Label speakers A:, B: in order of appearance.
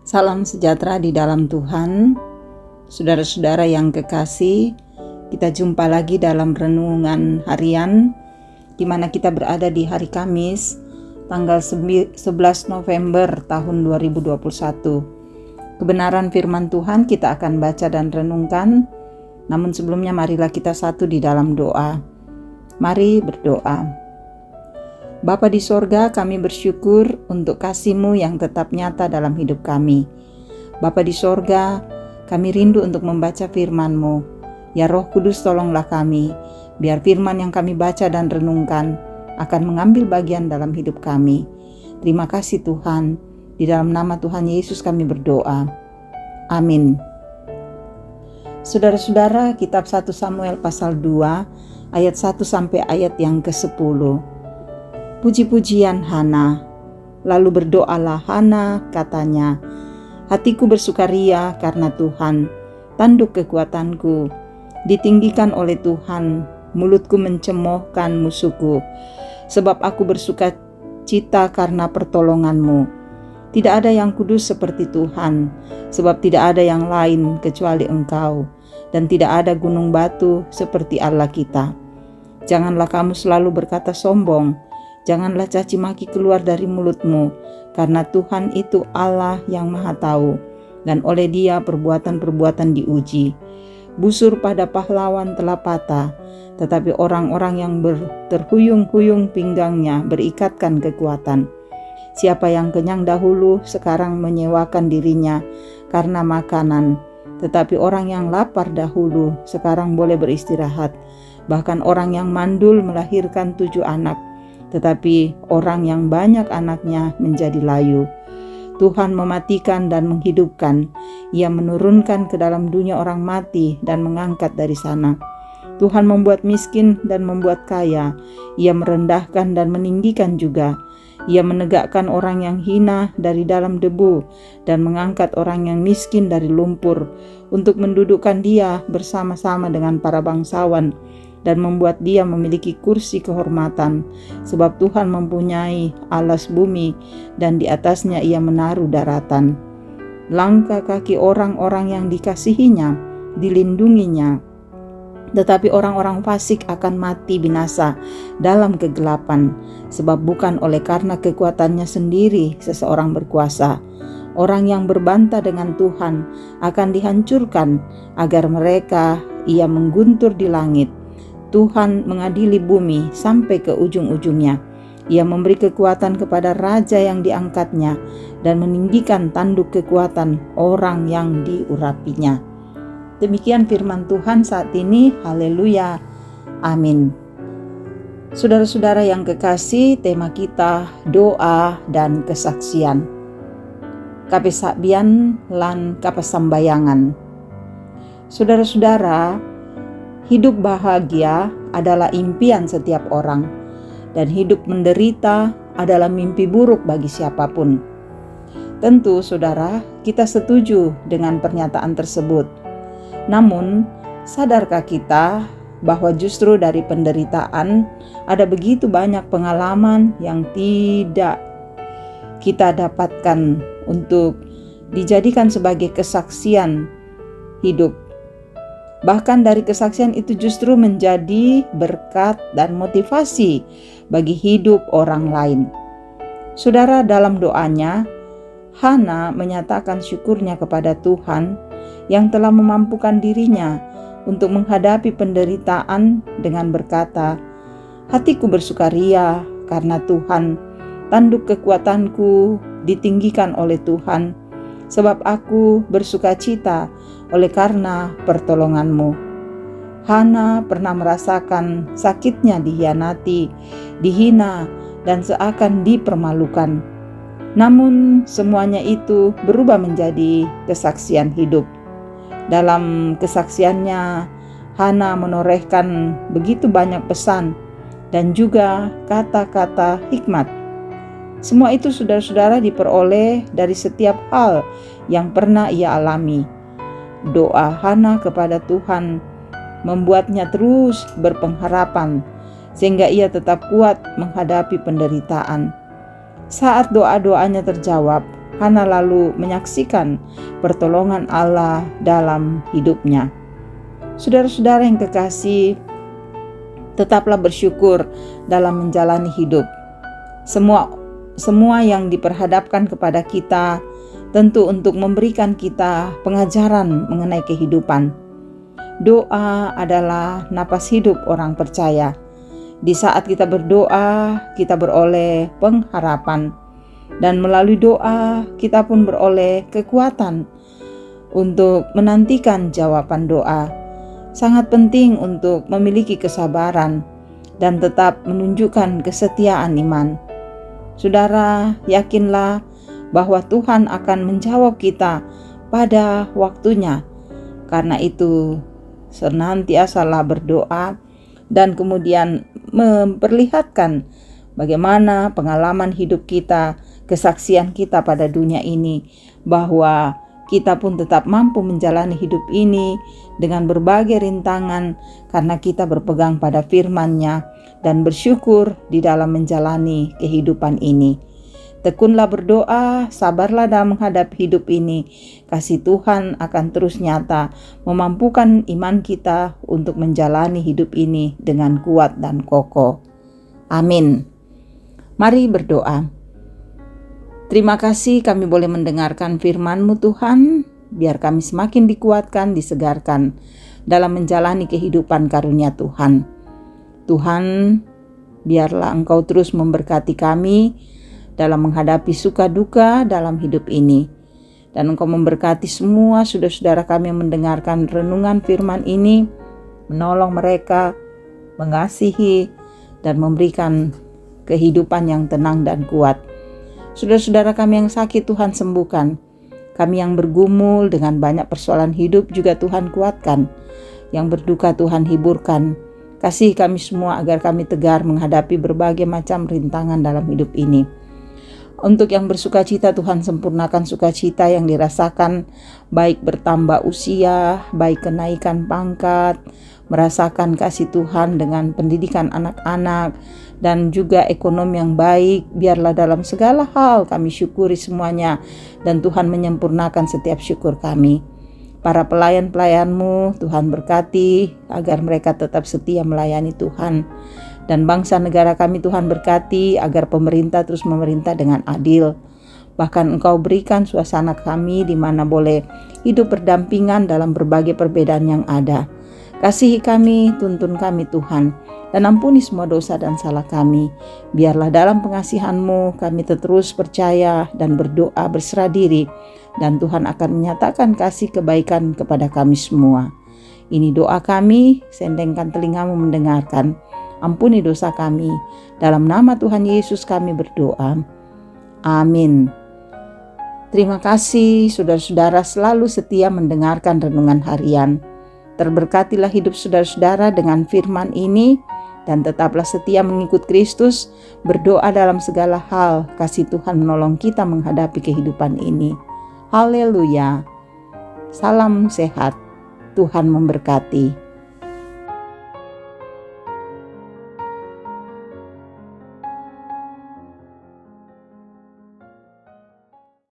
A: Salam sejahtera di dalam Tuhan. Saudara-saudara yang kekasih, kita jumpa lagi dalam renungan harian di mana kita berada di hari Kamis tanggal 11 November tahun 2021. Kebenaran firman Tuhan kita akan baca dan renungkan. Namun sebelumnya marilah kita satu di dalam doa. Mari berdoa. Bapa di sorga, kami bersyukur untuk kasih-Mu yang tetap nyata dalam hidup kami. Bapa di sorga, kami rindu untuk membaca firman-Mu. Ya Roh Kudus, tolonglah kami, biar firman yang kami baca dan renungkan akan mengambil bagian dalam hidup kami. Terima kasih Tuhan, di dalam nama Tuhan Yesus kami berdoa. Amin. Saudara-saudara, kitab 1 Samuel pasal 2, ayat 1 sampai ayat yang ke-10. Puji-pujian Hana. Lalu berdoalah Hana, katanya, hatiku bersukaria karena Tuhan, tanduk kekuatanku. Ditinggikan oleh Tuhan, mulutku mencemoohkan musuhku. Sebab aku bersuka cita karena pertolongan-Mu. Tidak ada yang kudus seperti Tuhan, sebab tidak ada yang lain kecuali Engkau, dan tidak ada gunung batu seperti Allah kita. Janganlah kamu selalu berkata sombong, janganlah caci maki keluar dari mulutmu, karena Tuhan itu Allah yang Maha Tahu, dan oleh Dia perbuatan-perbuatan diuji. Busur pada pahlawan telah patah, tetapi orang-orang yang terhuyung-huyung pinggangnya berikatkan kekuatan. Siapa yang kenyang dahulu sekarang menyewakan dirinya karena makanan, tetapi orang yang lapar dahulu sekarang boleh beristirahat. Bahkan orang yang mandul melahirkan 7 anak, tetapi orang yang banyak anaknya menjadi layu. Tuhan mematikan dan menghidupkan. Ia menurunkan ke dalam dunia orang mati dan mengangkat dari sana. Tuhan membuat miskin dan membuat kaya. Ia merendahkan dan meninggikan juga. Ia menegakkan orang yang hina dari dalam debu dan mengangkat orang yang miskin dari lumpur, untuk mendudukkan dia bersama-sama dengan para bangsawan dan membuat dia memiliki kursi kehormatan, sebab Tuhan mempunyai alas bumi dan di atasnya ia menaruh daratan. Langkah kaki orang-orang yang dikasihinya dilindunginya, tetapi orang-orang fasik akan mati binasa dalam kegelapan, sebab bukan oleh karena kekuatannya sendiri seseorang berkuasa. Orang yang berbantah dengan Tuhan akan dihancurkan, agar mereka ia mengguntur di langit. Tuhan mengadili bumi sampai ke ujung-ujungnya. Ia memberi kekuatan kepada raja yang diangkatnya dan meninggikan tanduk kekuatan orang yang diurapinya. Demikian firman Tuhan saat ini. Haleluya. Amin. Saudara-saudara yang kekasih, tema kita doa dan kesaksian. Kapesabian lan kapasambayangan. Saudara-saudara, hidup bahagia adalah impian setiap orang, dan hidup menderita adalah mimpi buruk bagi siapapun. Tentu, saudara, kita setuju dengan pernyataan tersebut. Namun, sadarkah kita bahwa justru dari penderitaan ada begitu banyak pengalaman yang tidak kita dapatkan untuk dijadikan sebagai kesaksian hidup? Bahkan dari kesaksian itu justru menjadi berkat dan motivasi bagi hidup orang lain. Saudara, dalam doanya, Hana menyatakan syukurnya kepada Tuhan yang telah memampukan dirinya untuk menghadapi penderitaan dengan berkata, hatiku bersukaria karena Tuhan, tanduk kekuatanku ditinggikan oleh Tuhan, sebab aku bersukacita oleh karena pertolongan-Mu. Hana pernah merasakan sakitnya dihianati, dihina, dan seakan dipermalukan. Namun semuanya itu berubah menjadi kesaksian hidup. Dalam kesaksiannya, Hana menorehkan begitu banyak pesan dan juga kata-kata hikmat. Semua itu saudara-saudara diperoleh dari setiap hal yang pernah ia alami. Doa Hana kepada Tuhan membuatnya terus berpengharapan, sehingga ia tetap kuat menghadapi penderitaan. Saat doa-doanya terjawab, Hana lalu menyaksikan pertolongan Allah dalam hidupnya. Saudara-saudara yang kekasih, tetaplah bersyukur dalam menjalani hidup. Semua yang diperhadapkan kepada kita tentu untuk memberikan kita pengajaran mengenai kehidupan. Doa adalah napas hidup orang percaya. Di saat kita berdoa, kita beroleh pengharapan. Dan melalui doa, kita pun beroleh kekuatan untuk menantikan jawaban doa. Sangat penting untuk memiliki kesabaran dan tetap menunjukkan kesetiaan iman. Saudara, yakinlah bahwa Tuhan akan menjawab kita pada waktunya. Karena itu, senantiasalah berdoa dan kemudian memperlihatkan bagaimana pengalaman hidup kita, kesaksian kita pada dunia ini, bahwa kita pun tetap mampu menjalani hidup ini dengan berbagai rintangan karena kita berpegang pada firman-Nya dan bersyukur di dalam menjalani kehidupan ini. Tekunlah berdoa, sabarlah dalam menghadapi hidup ini. Kasih Tuhan akan terus nyata, memampukan iman kita untuk menjalani hidup ini dengan kuat dan kokoh. Amin. Mari berdoa. Terima kasih kami boleh mendengarkan firman-Mu Tuhan, biar kami semakin dikuatkan, disegarkan dalam menjalani kehidupan karunia Tuhan. Tuhan, biarlah Engkau terus memberkati kami dalam menghadapi suka duka dalam hidup ini. Dan Engkau memberkati semua saudara-saudara kami yang mendengarkan renungan firman ini, menolong mereka, mengasihi, dan memberikan kehidupan yang tenang dan kuat. Saudara-saudara kami yang sakit Tuhan sembuhkan. Kami yang bergumul dengan banyak persoalan hidup juga Tuhan kuatkan. Yang berduka Tuhan hiburkan. Kasih kami semua agar kami tegar menghadapi berbagai macam rintangan dalam hidup ini. Untuk yang bersukacita Tuhan sempurnakan sukacita yang dirasakan, baik bertambah usia, baik kenaikan pangkat, merasakan kasih Tuhan dengan pendidikan anak-anak, dan juga ekonomi yang baik. Biarlah dalam segala hal kami syukuri semuanya, dan Tuhan menyempurnakan setiap syukur kami. Para pelayan-pelayan-Mu Tuhan berkati agar mereka tetap setia melayani Tuhan. Dan bangsa negara kami Tuhan berkati agar pemerintah terus memerintah dengan adil. Bahkan Engkau berikan suasana kami di mana boleh hidup berdampingan dalam berbagai perbedaan yang ada. Kasihi kami, tuntun kami Tuhan, dan ampuni semua dosa dan salah kami. Biarlah dalam pengasihan-Mu kami terus percaya dan berdoa berserah diri, dan Tuhan akan menyatakan kasih kebaikan kepada kami semua. Ini doa kami, sendengkan telinga-Mu mendengarkan. Ampuni dosa kami. Dalam nama Tuhan Yesus kami berdoa. Amin. Terima kasih saudara-saudara selalu setia mendengarkan renungan harian. Terberkatilah hidup saudara-saudara dengan firman ini, dan tetaplah setia mengikut Kristus, berdoa dalam segala hal. Kasih Tuhan menolong kita menghadapi kehidupan ini. Haleluya. Salam sehat. Tuhan memberkati.